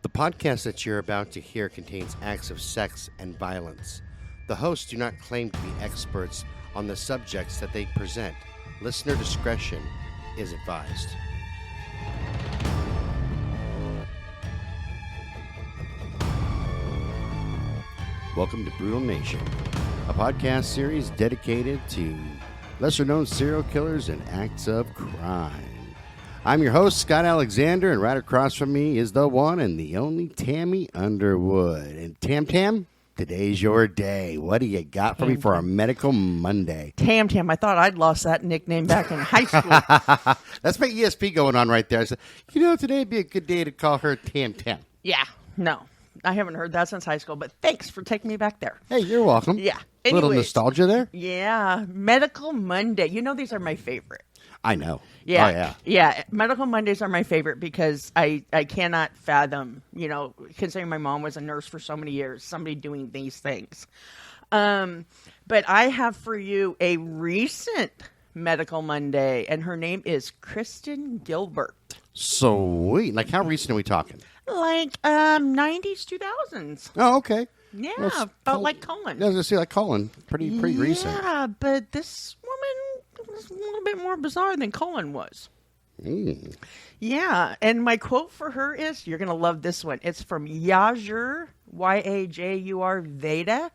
The podcast that you're about to hear contains acts of sex and violence. The hosts do not claim to be experts on the subjects that they present. Listener discretion is advised. Welcome to Brutal Nation, a podcast series dedicated to lesser-known serial killers and acts of crime. I'm your host, Scott Alexander, and right across from me is the one and the only Tammy Underwood. And Tam, today's your day. What do you got for me for our Medical Monday? Tam, I thought I'd lost that nickname back in high school. That's my ESP going on right there. I said, today'd be a good day to call her Tam. Yeah, no. I haven't heard that since high school, but thanks for taking me back there. Hey, you're welcome. Yeah. A little nostalgia there? Yeah. Medical Monday. These are my favorite. I know. Yeah. Oh, yeah. Yeah. Medical Mondays are my favorite because I cannot fathom, considering my mom was a nurse for so many years, somebody doing these things. But I have for you a recent Medical Monday, and her name is Kristen Gilbert. Sweet. Like, how recent are we talking? Like 90s, 2000s. Oh, okay. Yeah, Well, about like Colin. I was going to say, like Colin. Pretty recent. Yeah, but this woman was a little bit more bizarre than Colin was. Mm. Yeah, and my quote for her is, you're going to love this one. It's from Yajur, Y-A-J-U-R, Veda.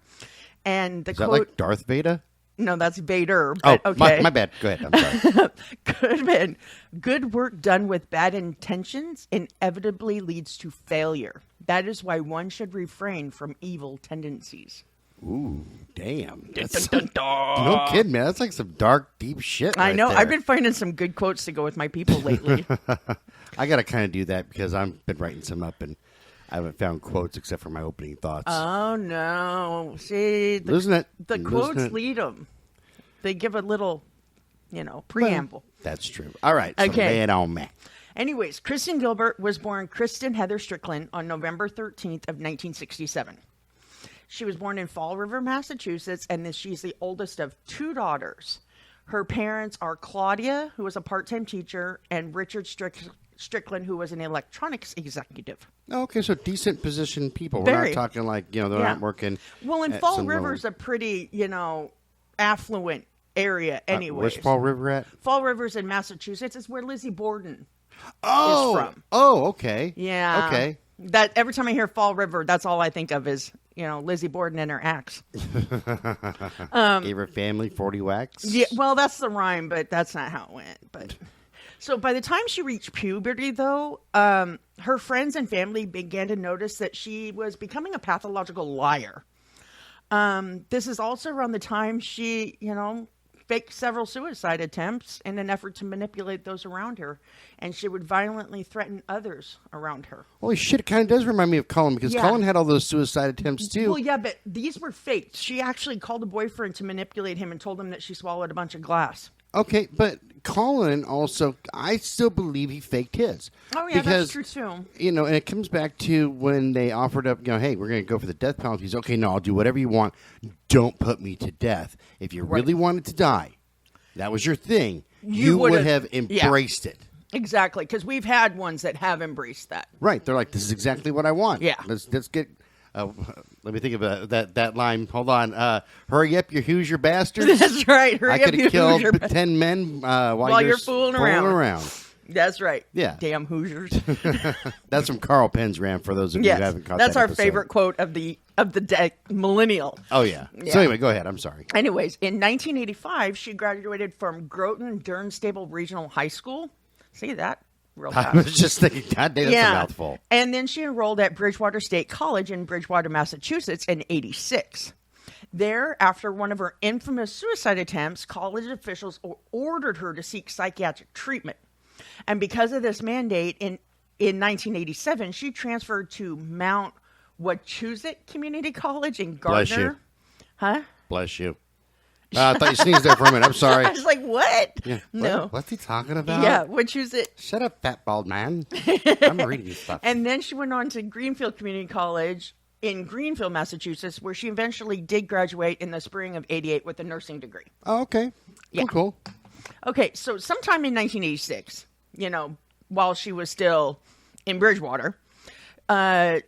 And the Is quote... that like Darth Vader? No, that's Vader. But, oh, okay. my bad. Go ahead. I'm sorry. Good man. Good work done with bad intentions inevitably leads to failure. That is why one should refrain from evil tendencies. Ooh, damn. Dun, dun, dun, dun. No kidding, man. That's like some dark, deep shit. I know. There. I've been finding some good quotes to go with my people lately. I got to kind of do that because I've been writing some up and I haven't found quotes except for my opening thoughts. Oh, no. See, the quotes lead them. They give a little, preamble. Well, that's true. All right. So lay it on me. Anyways, Kristen Gilbert was born Kristen Heather Strickland on November 13th of 1967. She was born in Fall River, Massachusetts, and she's the oldest of two daughters. Her parents are Claudia, who was a part-time teacher, and Richard Strickland, who was an electronics executive. Okay, so decent position people. Very. We're not talking like, they're not working. Well, and Fall River's a pretty, affluent area anyways. Where's Fall River at? Fall River's in Massachusetts. It's where Lizzie Borden is from. Oh, okay. Yeah. Okay. That every time I hear Fall River, that's all I think of is, Lizzie Borden and her axe. Gave her family 40 whacks? Yeah, well, that's the rhyme, but that's not how it went. But so by the time she reached puberty, though, her friends and family began to notice that she was becoming a pathological liar. This is also around the time she, faked several suicide attempts in an effort to manipulate those around her. And she would violently threaten others around her. Holy shit, it kind of does remind me of Colin because Colin had all those suicide attempts too. Well, yeah, but these were faked. She actually called a boyfriend to manipulate him and told him that she swallowed a bunch of glass. Okay, but Colin also, I still believe he faked his. Oh, yeah, that's true, too. And it comes back to when they offered up, hey, we're going to go for the death penalty. He's, okay, no, I'll do whatever you want. Don't put me to death. If you really wanted to die, that was your thing, you would have embraced it. Exactly, because we've had ones that have embraced that. Right. They're like, this is exactly what I want. Yeah. Let's get... let me think of that line. Hold on. Hurry up, you Hoosier bastards. That's right. Hurry I up, could you have killed Hoosier 10 men while you're fooling around. That's right. Yeah. Damn Hoosiers. That's from Carl Penn's rant for those of you who haven't caught that That's our episode. favorite quote of the millennial. Oh, yeah. So anyway, go ahead. I'm sorry. Anyways, in 1985, she graduated from Groton Durnstable Regional High School. See that? Real fast. I was just thinking, God damn, that's a mouthful. And then she enrolled at Bridgewater State College in Bridgewater, Massachusetts in 86. There, after one of her infamous suicide attempts, college officials ordered her to seek psychiatric treatment. And because of this mandate, in 1987, she transferred to Mount Wachusett Community College in Gardner. Bless you. Huh? Bless you. I thought you sneezed there for a minute. I'm sorry. I was like, what? Yeah. No. What's he talking about? Yeah, Wachusett. Shut up, fat bald man. I'm reading stuff. And then she went on to Greenfield Community College in Greenfield, Massachusetts, where she eventually did graduate in the spring of 88 with a nursing degree. Oh, okay. Yeah. Cool. Okay, so sometime in 1986, while she was still in Bridgewater,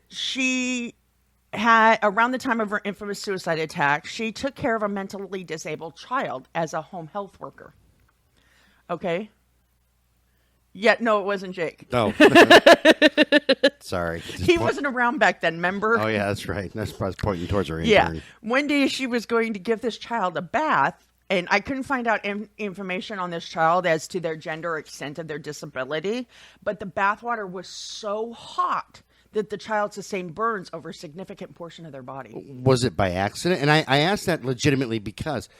She had, around the time of her infamous suicide attack, she took care of a mentally disabled child as a home health worker. Okay? Yeah, no, it wasn't Jake. No. Sorry. He wasn't around back then, remember? Oh, yeah, that's right. That's probably pointing towards her Yeah. intern. One day she was going to give this child a bath, and I couldn't find out information on this child as to their gender or extent of their disability, but the bathwater was so hot that the child sustained burns over a significant portion of their body. Was it by accident? And I asked that legitimately because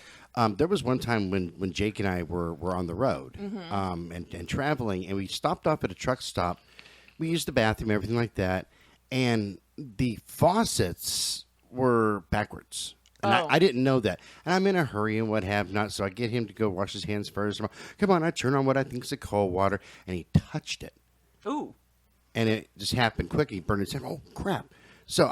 there was one time when Jake and I were on the road and traveling, and we stopped off at a truck stop. We used the bathroom, everything like that, and the faucets were backwards. And I didn't know that. And I'm in a hurry and what have not, so I get him to go wash his hands first. Come on, I turn on what I think is the cold water, and he touched it. Ooh. And it just happened quick. He burned his hand. Oh, crap. So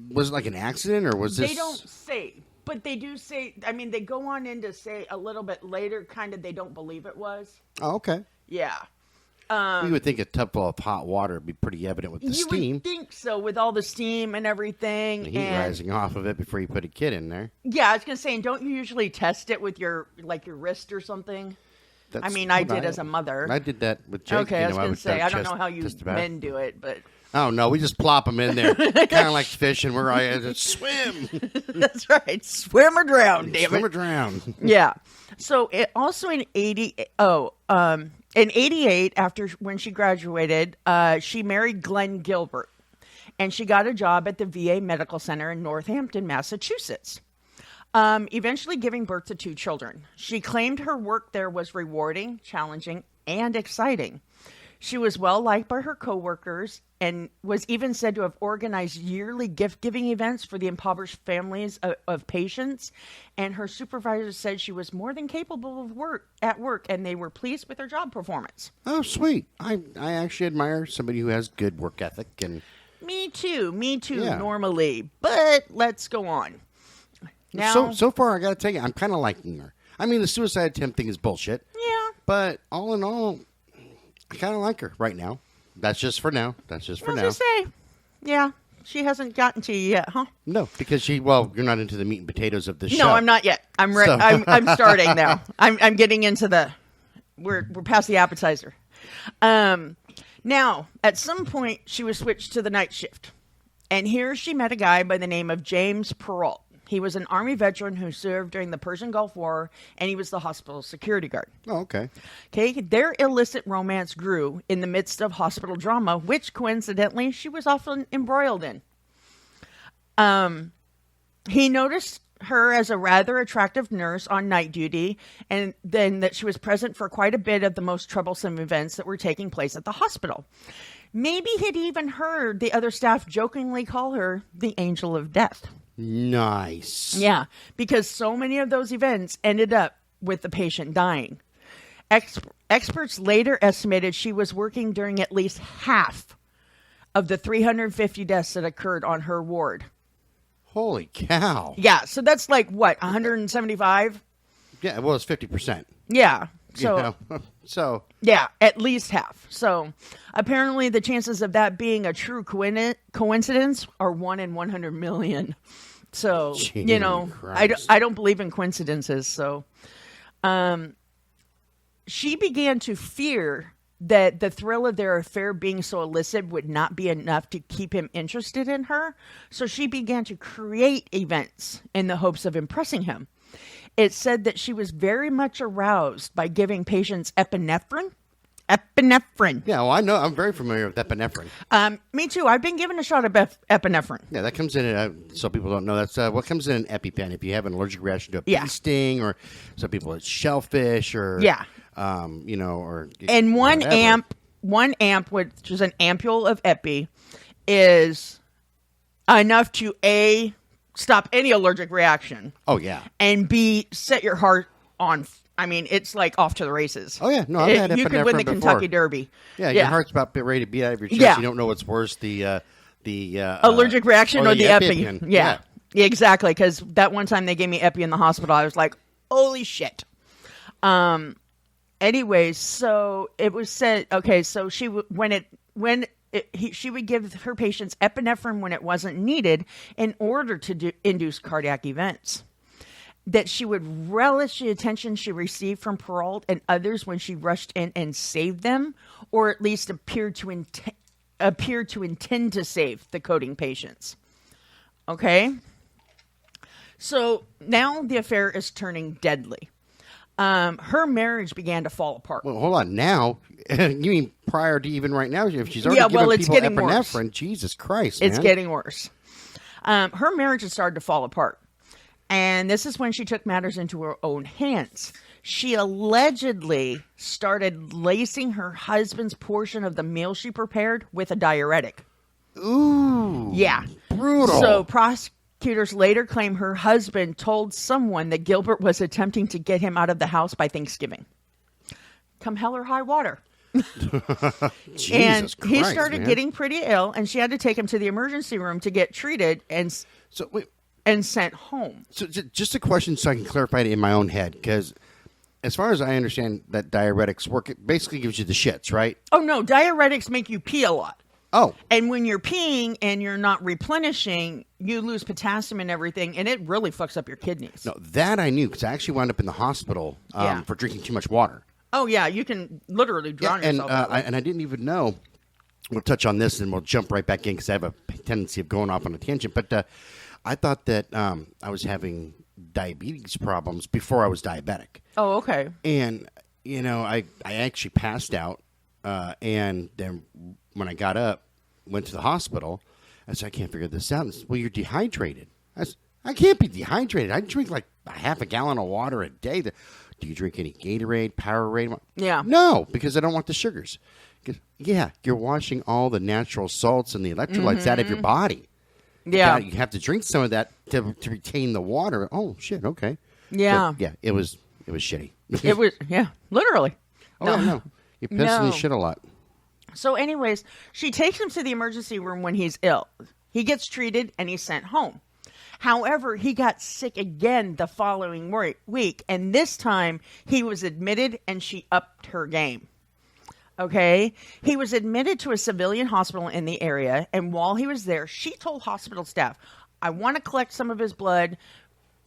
was it like an accident, or was this... They don't say, but they do say, I mean, they go on in to say a little bit later, kind of, they don't believe it was. Oh, okay. Yeah. You would think a tub full of hot water would be pretty evident with the steam. You would think so, with all the steam and everything. The heat rising off of it before you put a kid in there. Yeah, I was going to say, and don't you usually test it with your wrist or something? I mean, I did as a mother. I did that with Jake. Okay, I was going to say, I don't know how you men do it, but... Oh, no, we just plop them in there. Kind of like fishing. We're swim. That's right. Swim or drown, damn it. Swim or drown. Yeah. So also in 88, after when she graduated, she married Glenn Gilbert, and she got a job at the VA Medical Center in Northampton, Massachusetts. Eventually giving birth to 2 children. She claimed her work there was rewarding, challenging, and exciting. She was well liked by her coworkers and was even said to have organized yearly gift-giving events for the impoverished families of patients. And her supervisor said she was more than capable of work, and they were pleased with her job performance. Oh, sweet. I actually admire somebody who has good work ethic. And Me too, Yeah. normally. But let's go on. Now, so far, I got to tell you, I'm kind of liking her. I mean, the suicide attempt thing is bullshit. yeah. But all in all, I kind of like her right now. That's just for now. I was gonna say, yeah, she hasn't gotten to you yet, huh? No, because you're not into the meat and potatoes of this show. No, I'm not yet. I'm So- I'm starting now. I'm getting into the. We're past the appetizer. Now, at some point, she was switched to the night shift, and here she met a guy by the name of James Perrault. He was an Army veteran who served during the Persian Gulf War, and he was the hospital security guard. Oh, okay. Okay, their illicit romance grew in the midst of hospital drama, which coincidentally she was often embroiled in. He noticed her as a rather attractive nurse on night duty, and then that she was present for quite a bit of the most troublesome events that were taking place at the hospital. Maybe he'd even heard the other staff jokingly call her the Angel of Death. Nice. Yeah, because so many of those events ended up with the patient dying. Experts later estimated she was working during at least half of the 350 deaths that occurred on her ward. Holy cow. Yeah, so that's like, what, 175? Yeah, well, it's 50%. Yeah. So, So, yeah, at least half. So, apparently the chances of that being a true coincidence are 1 in 100 million. So, Jesus Christ. I don't believe in coincidences. So, she began to fear that the thrill of their affair being so illicit would not be enough to keep him interested in her. So she began to create events in the hopes of impressing him. It said that she was very much aroused by giving patients epinephrine. Epinephrine. yeah, well, I know. I'm very familiar with epinephrine. Me too. I've been given a shot of epinephrine. Yeah, that comes in, so people don't know, that's what comes in an EpiPen if you have an allergic reaction to a Yeah. bee sting, or some people it's shellfish, or, Yeah. or... And one whatever. amp, which is an ampule of epi, is enough to A, stop any allergic reaction, Oh, yeah. and B, set your heart on. I mean, it's like off to the races. Oh, yeah. No, I've had You could win the epinephrine Kentucky before. Derby. Yeah, your heart's about ready to beat out of your chest. Yeah. You don't know what's worse, the Allergic reaction or the epi. EpiPen. Yeah, exactly. Because that one time they gave me epi in the hospital, I was like, holy shit. Anyways, so it was said, okay, so when it she would give her patients epinephrine when it wasn't needed in order to induce cardiac events. That she would relish the attention she received from Perrault and others when she rushed in and saved them, or at least appeared to intend to save the coding patients. Okay? So now the affair is turning deadly. Her marriage began to fall apart. Well, hold on. Now, you mean prior to even right now? If she's already giving people epinephrine, worse. Jesus Christ, man. It's getting worse. Her marriage had started to fall apart. And this is when she took matters into her own hands. She allegedly started lacing her husband's portion of the meal she prepared with a diuretic. Ooh. Yeah. Brutal. So prosecutors later claim her husband told someone that Gilbert was attempting to get him out of the house by Thanksgiving. Come hell or high water. Jesus and Christ, he started man. getting pretty ill, and she had to take him to the emergency room to get treated and sent home. So just a question so I can clarify it in my own head, because as far as I understand that diuretics work, it basically gives you the shits, right? Oh, no. Diuretics make you pee a lot. Oh. And when you're peeing and you're not replenishing, you lose potassium and everything, and it really fucks up your kidneys. No, that I knew, because I actually wound up in the hospital for drinking too much water. Oh, yeah. You can literally drown yourself. And I didn't even know. We'll touch on this, and we'll jump right back in, because I have a tendency of going off on a tangent. But I thought that I was having diabetes problems before I was diabetic. Oh, okay. And, I actually passed out. And then when I got up, went to the hospital, I said, I can't figure this out. And said, well, you're dehydrated. I said, I can't be dehydrated. I drink like a half a gallon of water a day. Do you drink any Gatorade, Powerade? Yeah. No, because I don't want the sugars. Yeah, you're washing all the natural salts and the electrolytes out of your body. Yeah. You have to drink some of that to retain the water. Oh, shit, okay. Yeah. But, yeah, it was shitty. It was, literally. Oh, no. You piss and you shit a lot. So anyways, she takes him to the emergency room when he's ill. He gets treated and he's sent home. However, he got sick again the following week, and this time he was admitted and she upped her game. Okay? He was admitted to a civilian hospital in the area, and while he was there, she told hospital staff, I want to collect some of his blood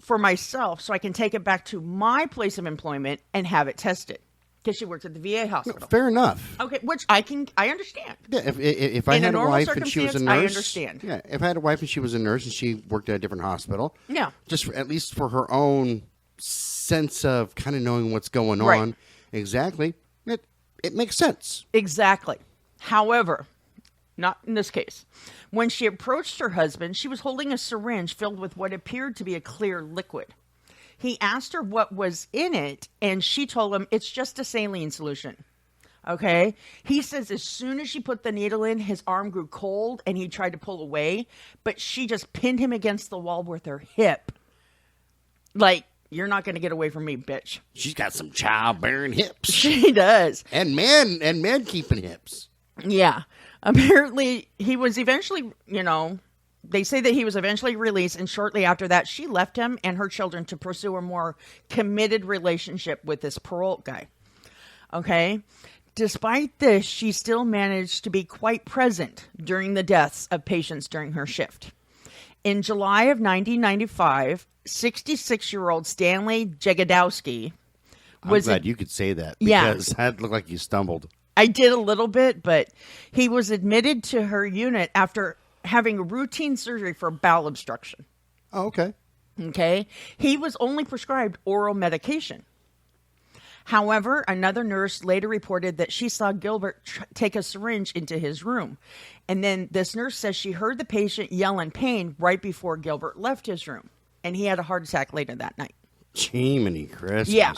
for myself so I can take it back to my place of employment and have it tested. Because she worked at the VA hospital. No, fair enough. Okay, which I understand. Yeah, if I had a wife and she was a nurse, I understand. Yeah, if I had a wife and she was a nurse and she worked at a different hospital, yeah, just at least for her own sense of kind of knowing what's going right. on, exactly, it makes sense. Exactly. However, not in this case. When she approached her husband, she was holding a syringe filled with what appeared to be a clear liquid. He asked her what was in it, and she told him it's just a saline solution. Okay? He says as soon as she put the needle in, his arm grew cold, and he tried to pull away, but she just pinned him against the wall with her hip. Like, you're not going to get away from me, bitch. She's got some childbearing hips. She does. And men keeping hips. Yeah. Apparently, he was eventually, they say that he was eventually released, and shortly after that, she left him and her children to pursue a more committed relationship with this Perrault guy. Okay? Despite this, she still managed to be quite present during the deaths of patients during her shift. In July of 1995, 66-year-old Stanley Jagodowski was... I'm glad you could say that, because that looked like you stumbled. I did a little bit, but he was admitted to her unit after having routine surgery for bowel obstruction. Oh, okay. Okay. He was only prescribed oral medication. However, another nurse later reported that she saw Gilbert take a syringe into his room. And then this nurse says she heard the patient yell in pain right before Gilbert left his room. And he had a heart attack later that night. Jiminy Christmas. Yeah.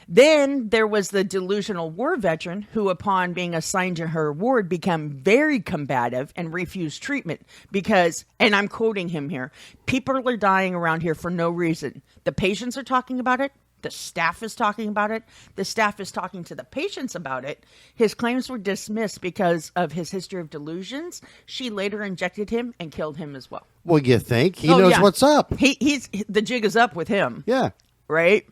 Then there was the delusional war veteran who, upon being assigned to her ward, became very combative and refused treatment because, and I'm quoting him here, people are dying around here for no reason. The patients are talking about it. The staff is talking about it. The staff is talking to the patients about it. His claims were dismissed because of his history of delusions. She later injected him and killed him as well. Well, you think? He knows what's up. The jig is up with him. Yeah. Right?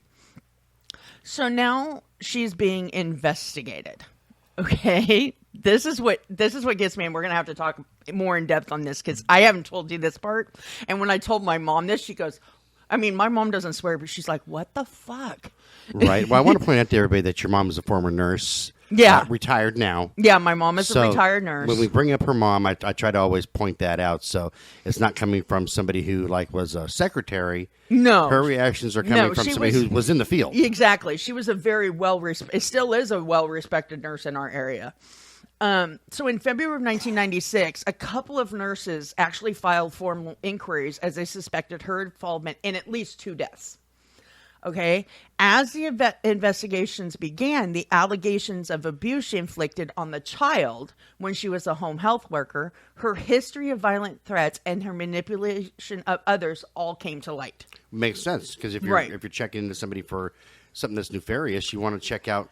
So now she's being investigated. Okay? This is what gets me, and we're gonna have to talk more in depth on this because I haven't told you this part. And when I told my mom this, she goes, I mean, my mom doesn't swear, but she's like, "What the fuck?" Right. Well, I want to point out to everybody that your mom is a former nurse. Yeah. Retired now. Yeah, my mom is a retired nurse. When we bring up her mom, I try to always point that out. So it's not coming from somebody who was a secretary. No. Her reactions are coming from somebody who was in the field. Exactly. She was a very it still is a well-respected nurse in our area. So in February of 1996, a couple of nurses actually filed formal inquiries as they suspected her involvement in at least 2 deaths. Okay. As the investigations began, the allegations of abuse she inflicted on the child when she was a home health worker, her history of violent threats, and her manipulation of others all came to light. Makes sense, because if you're checking into somebody for something that's nefarious, you want to check out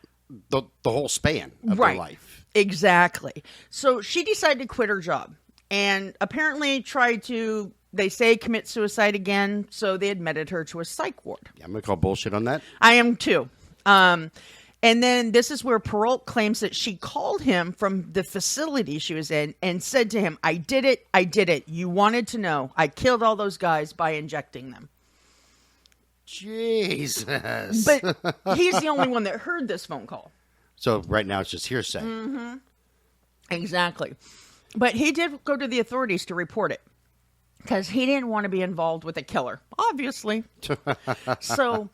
the whole span of their life. Exactly. So she decided to quit her job and apparently tried to, they say, commit suicide again. So they admitted her to a psych ward. Yeah, I'm going to call bullshit on that. I am too. And then this is where Perrault claims that she called him from the facility she was in and said to him, I did it. You wanted to know. I killed all those guys by injecting them. Jesus. But he's the only one that heard this phone call. So right now it's just hearsay. Mm-hmm. Exactly. But he did go to the authorities to report it because he didn't want to be involved with a killer, obviously. So,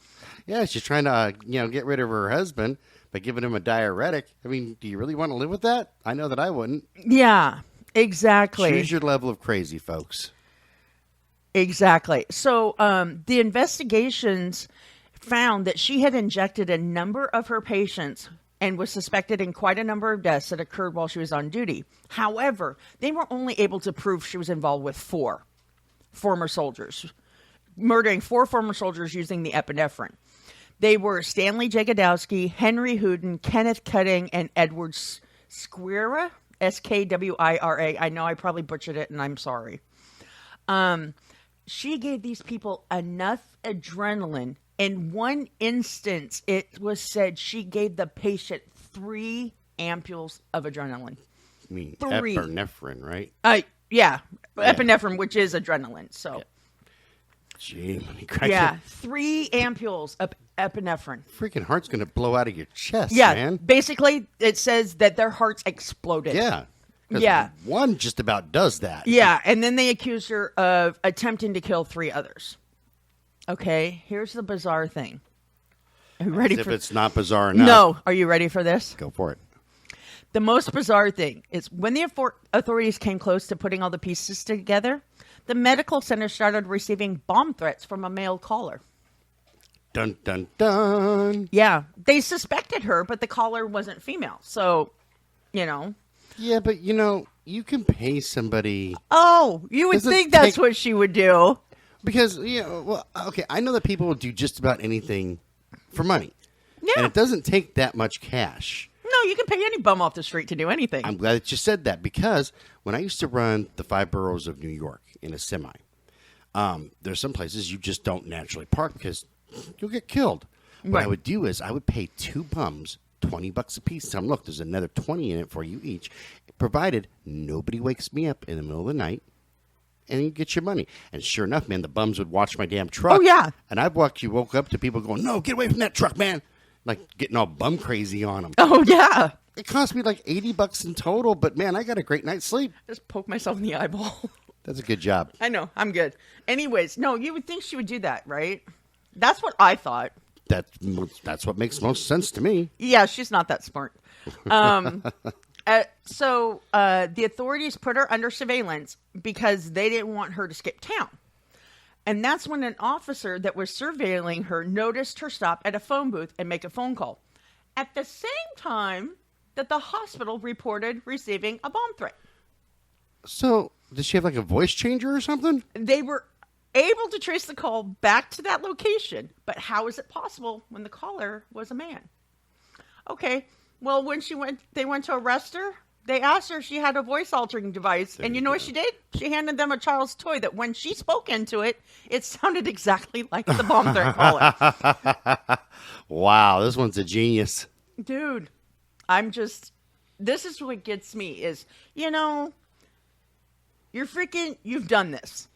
yeah, she's trying to, get rid of her husband by giving him a diuretic. I mean, do you really want to live with that? I know that I wouldn't. Yeah, exactly. Choose your level of crazy, folks. Exactly. So the investigations found that she had injected a number of her patients and was suspected in quite a number of deaths that occurred while she was on duty. However, they were only able to prove she was involved with 4 former soldiers, murdering 4 former soldiers using the epinephrine. They were Stanley Jagodowski, Henry Houden, Kenneth Cutting, and Edward Squira, Skwira. I know I probably butchered it, and I'm sorry. She gave these people enough adrenaline. In one instance, it was said she gave the patient 3 ampules of adrenaline. I mean, 3. Epinephrine, right? Yeah. Epinephrine, which is adrenaline. So, gee, 3 ampules of epinephrine. Freaking heart's going to blow out of your chest, yeah, man. Basically, it says that their hearts exploded. Yeah. Yeah. One just about does that. Yeah, and then they accused her of attempting to kill 3 others. Okay, here's the bizarre thing. Are you ready if it's not bizarre enough. No. Are you ready for this? Go for it. The most bizarre thing is when the authorities came close to putting all the pieces together, the medical center started receiving bomb threats from a male caller. Dun, dun, dun. Yeah, they suspected her, but the caller wasn't female. So, Yeah, but you can pay somebody. Oh, you would think that's what she would do. Because, okay, I know that people will do just about anything for money. Yeah. And it doesn't take that much cash. No, you can pay any bum off the street to do anything. I'm glad that you said that because when I used to run the 5 boroughs of New York in a semi, there's some places you just don't naturally park because you'll get killed. What I would do is I would pay 2 bums $20 a piece. Tell them, look, there's another 20 in it for you each, provided nobody wakes me up in the middle of the night. And you get your money. And sure enough, man, the bums would watch my damn truck. Oh, yeah. And I've woke up to people going, no, get away from that truck, man. Like getting all bum crazy on them. Oh, yeah. It cost me like $80 in total, but man, I got a great night's sleep. Just poke myself in the eyeball. That's a good job. I know. I'm good. Anyways, no, you would think she would do that, right? That's what I thought. That's what makes most sense to me. Yeah, she's not that smart. So the authorities put her under surveillance because they didn't want her to skip town. And that's when an officer that was surveilling her noticed her stop at a phone booth and make a phone call. At the same time that the hospital reported receiving a bomb threat. So, does she have like a voice changer or something? They were able to trace the call back to that location. But how is it possible when the caller was a man? Okay. Well, when they went to arrest her, they asked her if she had a voice altering device. And you know what she did? She handed them a child's toy that when she spoke into it, it sounded exactly like the bomb threat caller. Wow, this one's a genius. Dude, I'm just, this is what gets me is, you've done this.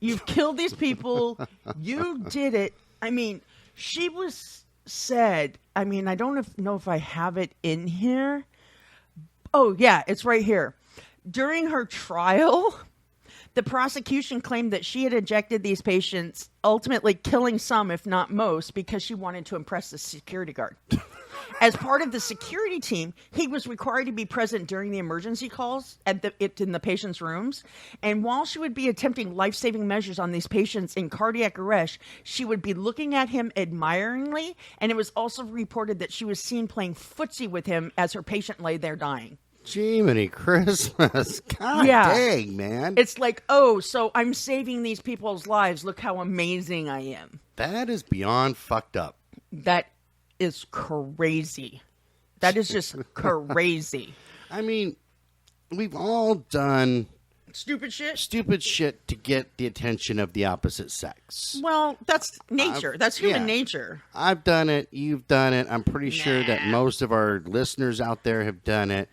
You've killed these people. You did it. I mean, she was said, I don't know if I have it in here. Oh, yeah, it's right here. During her trial, the prosecution claimed that she had injected these patients, ultimately killing some, if not most, because she wanted to impress the security guard. As part of the security team, he was required to be present during the emergency calls in the patients' rooms. And while she would be attempting life-saving measures on these patients in cardiac arrest, she would be looking at him admiringly. And it was also reported that she was seen playing footsie with him as her patient lay there dying. Jiminy Christmas. God dang, man. It's like, oh, so I'm saving these people's lives. Look how amazing I am. That is beyond fucked up. That is crazy. That is just crazy. I mean, we've all done stupid shit to get the attention of the opposite sex. Well, that's nature. That's human nature. I've done it. You've done it. I'm pretty sure that most of our listeners out there have done it.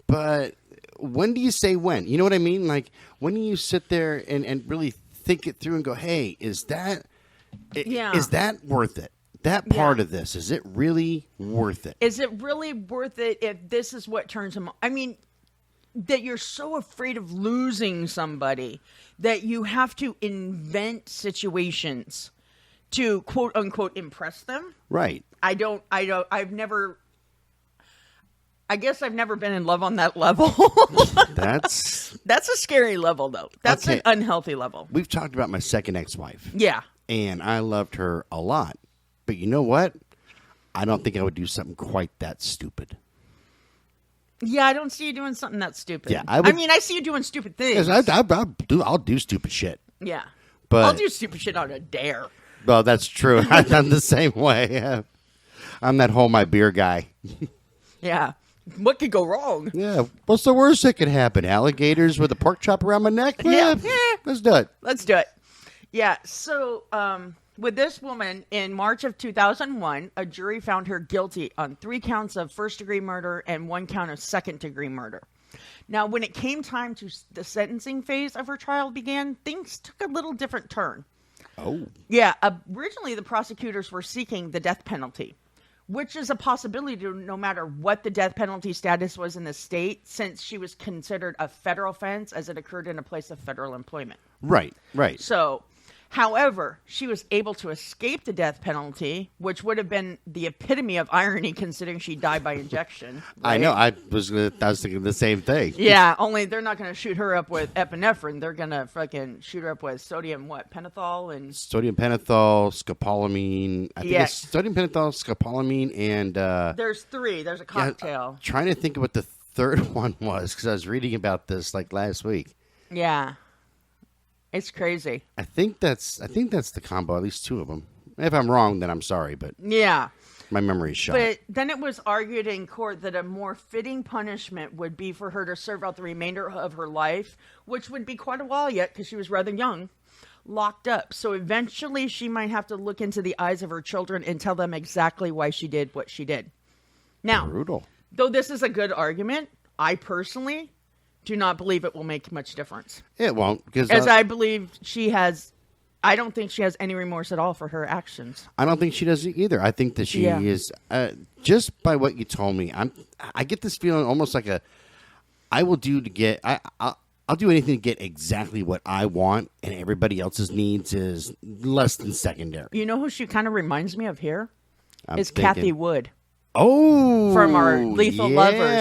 But when do you say when? You know what I mean? Like, when do you sit there and really think it through and go, hey, is that worth it? That part of this, is it really worth it? Is it really worth it if this is what turns them on? I mean, that you're so afraid of losing somebody that you have to invent situations to quote unquote impress them. Right. I guess I've never been in love on that level. That's a scary level, though. That's an unhealthy level. We've talked about my second ex-wife. Yeah. And I loved her a lot. But you know what? I don't think I would do something quite that stupid. Yeah, I don't see you doing something that stupid. Yeah, I see you doing stupid things. I'll do stupid shit. Yeah. But I'll do stupid shit on a dare. Well, that's true. I'm the same way. Yeah. I'm that hold my beer guy. Yeah. What could go wrong? Yeah. What's the worst that could happen? Alligators with a pork chop around my neck? Yeah. Let's do it. Let's do it. Yeah. So, with this woman, in March of 2001, a jury found her guilty on 3 counts of first-degree murder and 1 count of second-degree murder. Now, when it came time to the sentencing phase of her trial began, things took a little different turn. Oh. Yeah. Originally, the prosecutors were seeking the death penalty, which is a possibility no matter what the death penalty status was in the state, since she was considered a federal offense as it occurred in a place of federal employment. Right. So, however, she was able to escape the death penalty, which would have been the epitome of irony considering she died by injection. Right? I know. I was thinking the same thing. Yeah, only they're not going to shoot her up with epinephrine. They're going to fucking shoot her up with sodium, pentothal and... Sodium pentothal, scopolamine. I think it's sodium pentothal, scopolamine, and... There's 3. There's a cocktail. Trying to think of what the third one was, because I was reading about this like last week. Yeah. It's crazy. I think that's the combo, at least 2 of them. If I'm wrong, then I'm sorry, but yeah, my memory's shot. But then it was argued in court that a more fitting punishment would be for her to serve out the remainder of her life, which would be quite a while yet because she was rather young, locked up. So eventually she might have to look into the eyes of her children and tell them exactly why she did what she did. Now, brutal. Though this is a good argument, I personally do not believe it will make much difference. It won't, because I believe I don't think she has any remorse at all for her actions. I don't think she does either. I think that she is just by what you told me. I get this feeling almost like I'll do anything to get exactly what I want, and everybody else's needs is less than secondary. You know who she kind of reminds me of here? Kathy Wood. Oh, from our Lethal Lovers.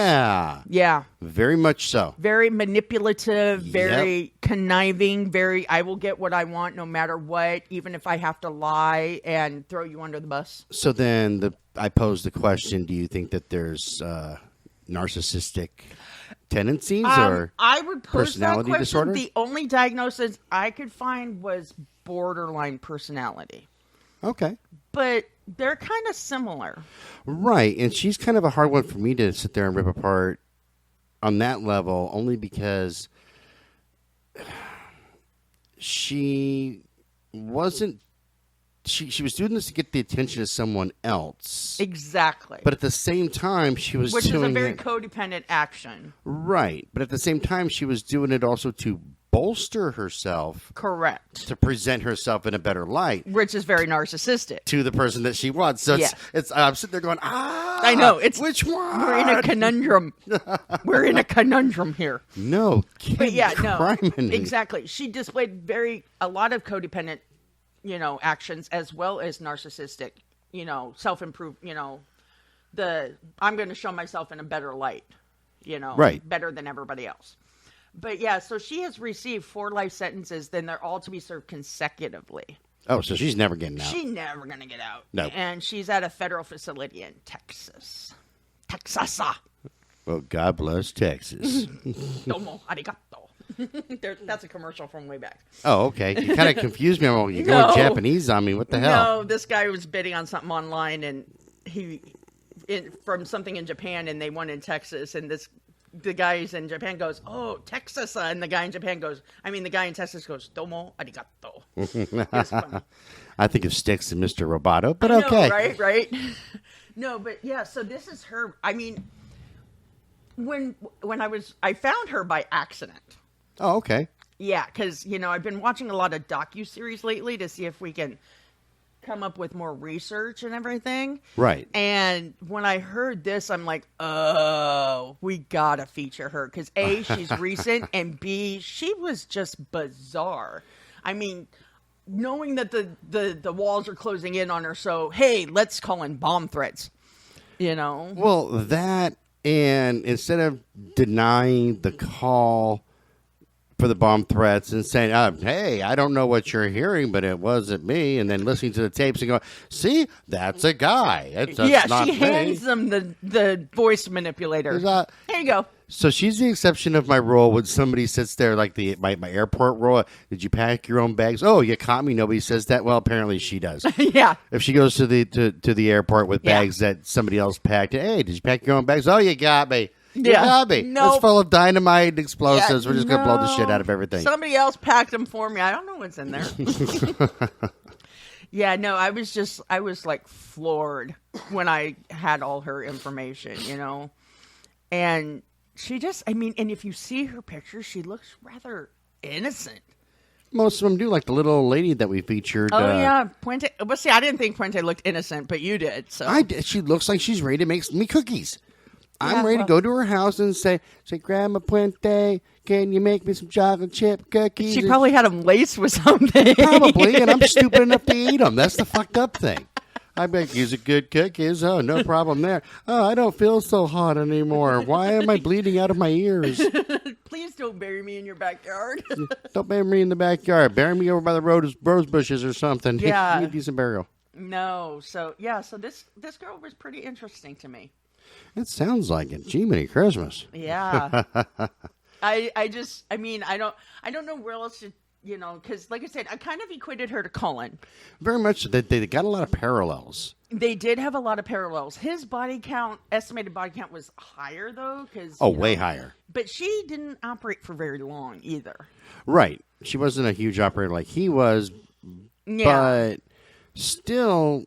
Yeah. Very much so. Very manipulative, very conniving, I will get what I want no matter what, even if I have to lie and throw you under the bus. So then I pose the question, do you think that there's narcissistic tendencies or I would pose personality that question. disorder? The only diagnosis I could find was borderline personality. Okay. But they're kind of similar. Right. And she's kind of a hard one for me to sit there and rip apart on that level, only because she she was doing this to get the attention of someone else. Exactly. But at the same time, she was Which doing is a very it, codependent action. right. But at the same time, she was doing it also to bolster herself, Correct. to present herself in a better light Which is very narcissistic. to the person that she wants. So it's I'm sitting there going, I know. which one? We're in a conundrum. We're in a conundrum here. No, But yeah, criminy. exactly. She displayed a lot of codependent, actions as well as narcissistic, self-improve, I'm going to show myself in a better light, Right. better than everybody else. But yeah, so she has received 4 life sentences, then they're all to be served consecutively. Oh, so she's never getting out. She's never going to get out. No. And she's at a federal facility in Texas. Texasa. Well, God bless Texas. Domo arigato. That's a commercial from way back. Oh, okay. You kind of confused me. You're going Japanese on me. What the hell? No, this guy was bidding on something online, and from something in Japan, and they won in Texas, and the guys in Japan goes, "Oh, Texas," and the guy in Texas goes, "Domo arigato." It's funny. I think of Sticks and Mr. Roboto, but I know, okay. right? No, but yeah. So this is her. I mean, when I found her by accident. Oh, okay. Yeah, because I've been watching a lot of docuseries lately to see if we can come up with more research and everything. Right. And when I heard this, I'm like, oh, we gotta feature her because A, she's recent, and B, she was just bizarre. I mean, knowing that the walls are closing in on her, so hey, let's call in bomb threats. Well, that, and instead of denying the call for the bomb threats and saying, hey, I don't know what you're hearing, but it wasn't me, and then listening to the tapes and going, see, that's a guy. That's not she me. hands them the voice manipulator. Here you go. So she's the exception of my rule when somebody sits there like my airport rule. Did you pack your own bags? Oh, you caught me. Nobody says that. Well, apparently she does. Yeah. If she goes to the airport with bags that somebody else packed, hey, did you pack your own bags? Oh, you got me. You got me. Nope. It's full of dynamite and explosives. We're just going to blow the shit out of everything. Somebody else packed them for me. I don't know what's in there. Yeah, no, I was like floored when I had all her information, And she just, and if you see her picture, she looks rather innocent. Most of them do, like the little lady that we featured. Oh, yeah. Puente. Well, see, I didn't think Puente looked innocent, but you did. So I did. She looks like she's ready to make me cookies. I'm ready to go to her house and say, Grandma Puente, can you make me some chocolate chip cookies? She probably had them laced with something. Probably, and I'm stupid enough to eat them. That's the fucked up thing. I make you some good cookies. Oh, no problem there. Oh, I don't feel so hot anymore. Why am I bleeding out of my ears? Please don't bury me in your backyard. Don't bury me in the backyard. Bury me over by the rose bushes or something. Yeah. Need decent burial. No. So, yeah. So this girl was pretty interesting to me. It sounds like it. Gee, Merry Christmas. Yeah. I don't know where else to, because like I said, I kind of equated her to Cullen. Very much. They got a lot of parallels. They did have a lot of parallels. His estimated body count was higher though, because way higher. But she didn't operate for very long either. Right. She wasn't a huge operator like he was. Yeah. But still.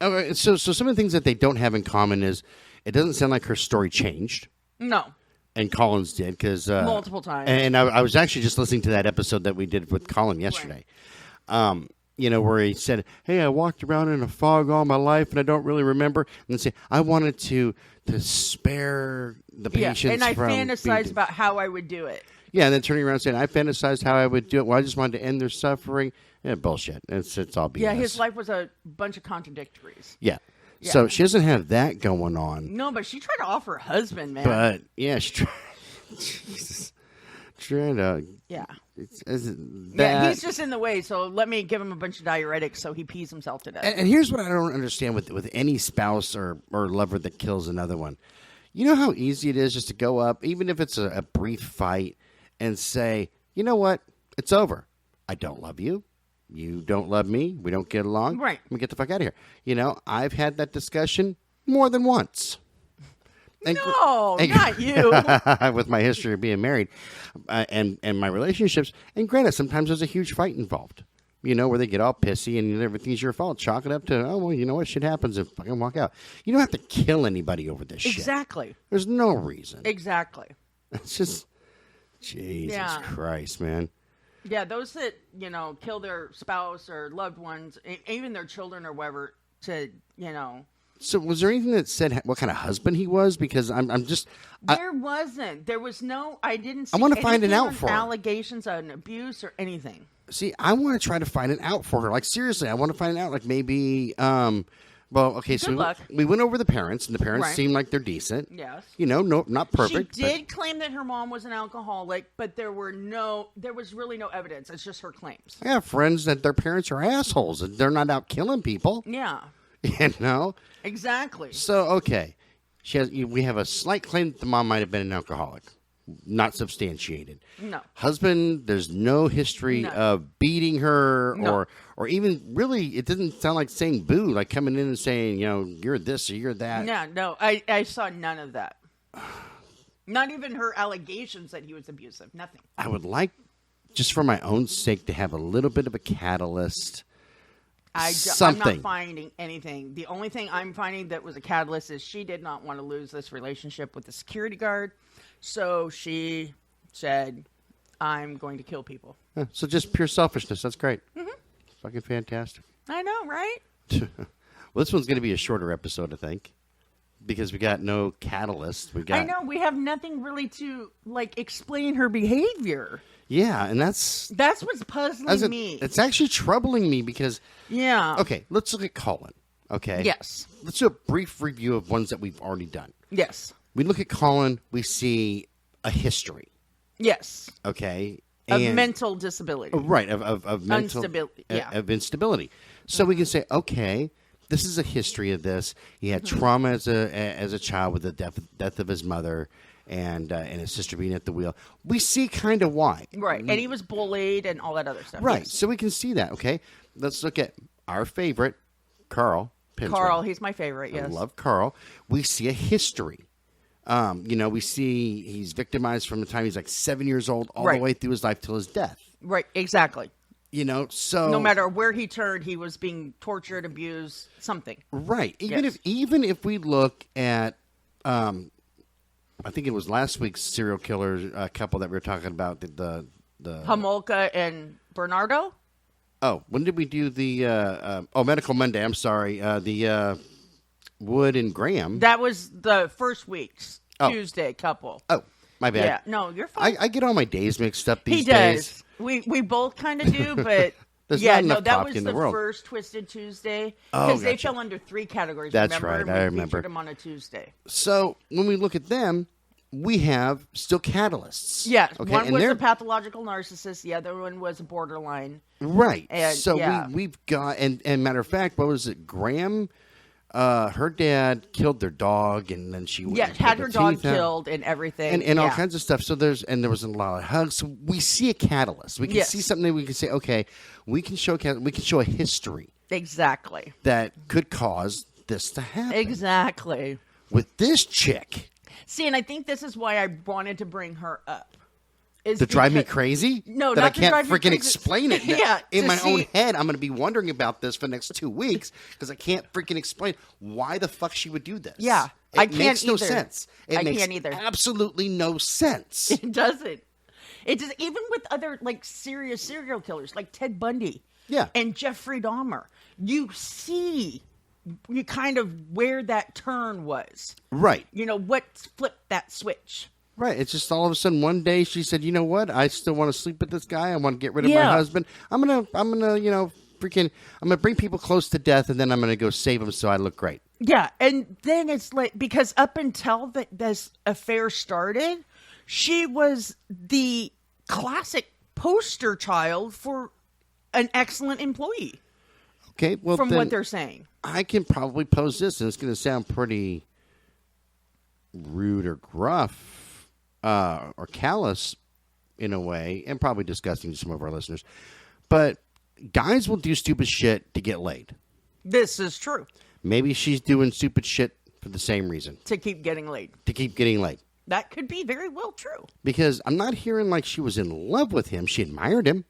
Okay, so some of the things that they don't have in common is it doesn't sound like her story changed. No. And Colin's did because multiple times. And I was actually just listening to that episode that we did with Colin yesterday. Right. Where he said, "Hey, I walked around in a fog all my life and I don't really remember." And then say, "I wanted to spare the patients." And I from fantasized about how I would do it. Yeah, and then turning around saying, "I fantasized how I would do it. Well, I just wanted to end their suffering." Yeah, bullshit. It's all BS. Yeah, his life was a bunch of contradictories. Yeah. So she doesn't have that going on. No, but she tried to offer her husband, man. But yeah, she tried. Jesus, trying to. Yeah. Yeah, he's just in the way. So let me give him a bunch of diuretics so he pees himself to death. And here's what I don't understand with any spouse or lover that kills another one. You know how easy it is just to go up, even if it's a brief fight, and say, "You know what? It's over. I don't love you. You don't love me. We don't get along. Right. Let me get the fuck out of here." I've had that discussion more than once. Not you. With my history of being married and my relationships. And granted, sometimes there's a huge fight involved. You know, where they get all pissy and everything's your fault. Chalk it up to, oh, well, you know what? Shit happens and fucking walk out. You don't have to kill anybody over this shit. Exactly. There's no reason. Exactly. It's just, Jesus Christ, man. Yeah, those that, kill their spouse or loved ones, even their children or whatever, to, So was there anything that said what kind of husband he was? Because I'm just... There wasn't. There was no... I didn't see I want to find it out for her. Allegations on abuse or anything. See, I want to try to find it out for her. Like, seriously, I want to find it out. Like, maybe... well, okay, so we went over the parents, and the parents seem like they're decent. Yes. Not perfect. She did claim that her mom was an alcoholic, but there was really no evidence. It's just her claims. I have friends that their parents are assholes, and they're not out killing people. Yeah. Exactly. So, okay. We have a slight claim that the mom might have been an alcoholic. Not substantiated. No. Husband, there's no history of beating her or even really, it doesn't sound like saying boo, like coming in and saying, you're this or you're that. No. I saw none of that. Not even her allegations that he was abusive. Nothing. I would like, just for my own sake, to have a little bit of a catalyst. I'm not finding anything. The only thing I'm finding that was a catalyst is she did not want to lose this relationship with the security guard. So she said, I'm going to kill people. Yeah, so just pure selfishness. That's great. Mm-hmm. Fucking fantastic. I know, right? Well, this one's going to be a shorter episode, I think, because we got no catalyst. I know. We have nothing really to, explain her behavior. Yeah, and that's what's puzzling me. It's actually troubling me because... Yeah. Okay, let's look at Colin, okay? Yes. Let's do a brief review of ones that we've already done. Yes. We look at Colin, we see a history. Yes. Okay? Of mental disability. Right, of mental... Instability, yeah. Of instability. So we can say, okay, this is a history of this. He had trauma as a child with the death of his mother and his sister being at the wheel. We see kind of why. Right, and he was bullied and all that other stuff. Right, yes. So we can see that, okay? Let's look at our favorite, Carl Pinsner. Carl, he's my favorite, yes. I love Carl. We see a history. We see he's victimized from the time he's 7 years old all the way through his life till his death. Right, exactly. So no matter where he turned, he was being tortured, abused, something. Right. Even if we look at, I think it was last week's serial killer couple that we were talking about, the Homolka and Bernardo. Oh, when did we do the Medical Monday? I'm sorry, the Wood and Graham. That was the first week's Tuesday couple. Oh, my bad. Yeah, no, you're fine. I get all my days mixed up these days. He does. We both kind of do, but that was the first Twisted Tuesday because they fell under 3 categories. That's right. I remember. We featured them on a Tuesday. So when we look at them, we have still catalysts. Yeah, okay? One was a pathological narcissist. The other one was a borderline. Right. And, so we've got, and matter of fact, what was it? Graham, her dad killed their dog, and then she had her dog killed and everything, and all kinds of stuff. So there was a lot of hugs. So we see a catalyst. We can see something that we can say, okay, we can show a history exactly that could cause this to happen. Exactly. With this chick. See, and I think this is why I wanted to bring her up. To drive me crazy? No, that not I can't to freaking explain it. Yeah, in my own head, I'm going to be wondering about this for the next 2 weeks because I can't freaking explain why the fuck she would do this. Yeah, it makes no sense. It makes can't either. Absolutely no sense. It doesn't. It does. Even with other serious serial killers like Ted Bundy, and Jeffrey Dahmer, you see. You kind of where that turn was. Right. What flipped that switch. Right. It's just all of a sudden one day she said, you know what? I still want to sleep with this guy. I want to get rid of my husband. I'm going to bring people close to death and then I'm going to go save them so I look great. Yeah. And then it's because up until this affair started, she was the classic poster child for an excellent employee. Okay. Well, from what they're saying. I can probably pose this, and it's going to sound pretty rude or gruff or callous in a way, and probably disgusting to some of our listeners. But guys will do stupid shit to get laid. This is true. Maybe she's doing stupid shit for the same reason. To keep getting laid. That could be very well true. Because I'm not hearing like she was in love with him. She admired him.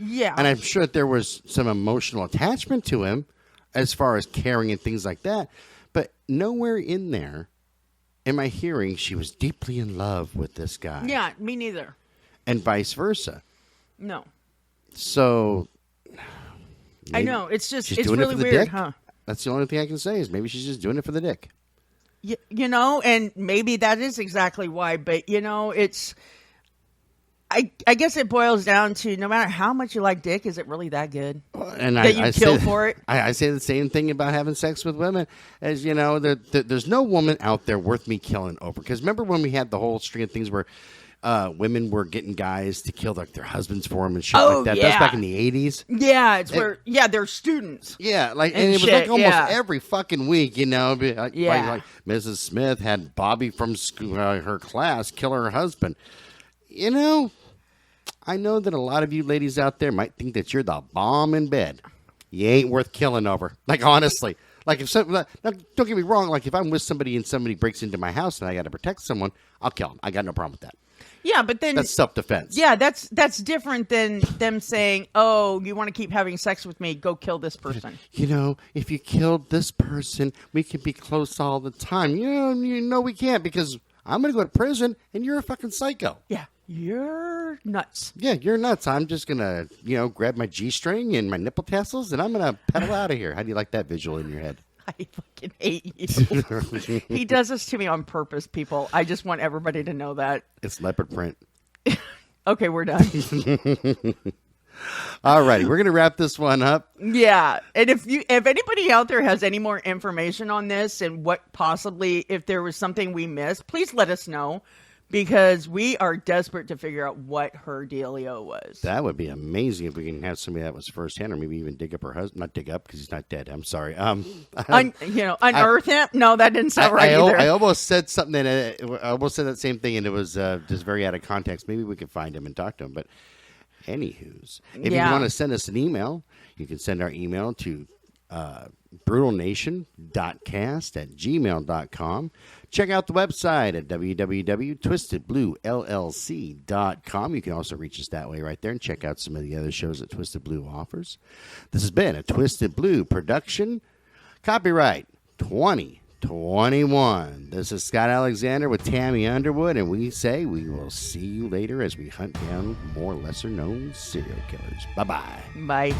Yeah. And I'm sure that there was some emotional attachment to him as far as caring and things like that. But nowhere in there am I hearing she was deeply in love with this guy. Yeah, me neither. And vice versa. No. So I know. It's just, she's it's doing really it for the weird, dick? huh? That's the only thing I can say is maybe she's just doing it for the dick. You know, and maybe that is exactly why, but you know, it's, I guess it boils down to no matter how much you like dick, is it really that good? And that you kill for it? I say the same thing about having sex with women. As you know, there's no woman out there worth me killing over. Because remember when we had the whole string of things where women were getting guys to kill like their husbands for them and shit like that. Yeah. That's back in the 80s. Yeah, it's where they're students. Yeah, like And and it was shit, like almost yeah. every fucking week, you know. Like Mrs. Smith had Bobby from school, her class kill her husband. You know, I know that a lot of you ladies out there might think that you're the bomb in bed. You ain't worth killing over. Like honestly, like if some, now, don't get me wrong. Like if I'm with somebody and somebody breaks into my house and I got to protect someone, I'll kill them. I got no problem with that. Yeah, but then That's self-defense. yeah, that's different than them saying, "Oh, you want to keep having sex with me? Go kill this person." You know, if you killed this person, we can be close all the time. You know we can't because I'm going to go to prison and you're a fucking psycho. Yeah, you're nuts. Yeah, you're nuts. I'm just going to, grab my G-string and my nipple tassels and I'm going to pedal out of here. How do you like that visual in your head? I fucking hate you. He does this to me on purpose, people. I just want everybody to know that. It's leopard print. Okay, we're done. All righty, we're going to wrap this one up. Yeah, and if anybody out there has any more information on this and what possibly, if there was something we missed, please let us know because we are desperate to figure out what her dealio was. That would be amazing if we can have somebody that was firsthand, or maybe even dig up her husband. Not dig up because he's not dead. I'm sorry. Unearth him? No, that didn't sound right either. I almost said something. I almost said that same thing, and it was just very out of context. Maybe we could find him and talk to him. But anywho's, if you want to send us an email, you can send our email to brutalnation.cast@gmail.com. Check out the website at www.twistedbluellc.com. You can also reach us that way right there and check out some of the other shows that Twisted Blue offers. This has been a Twisted Blue production. Copyright 2021. This is Scott Alexander with Tammy Underwood, and we say we will see you later as we hunt down more lesser-known serial killers. Bye-bye. Bye.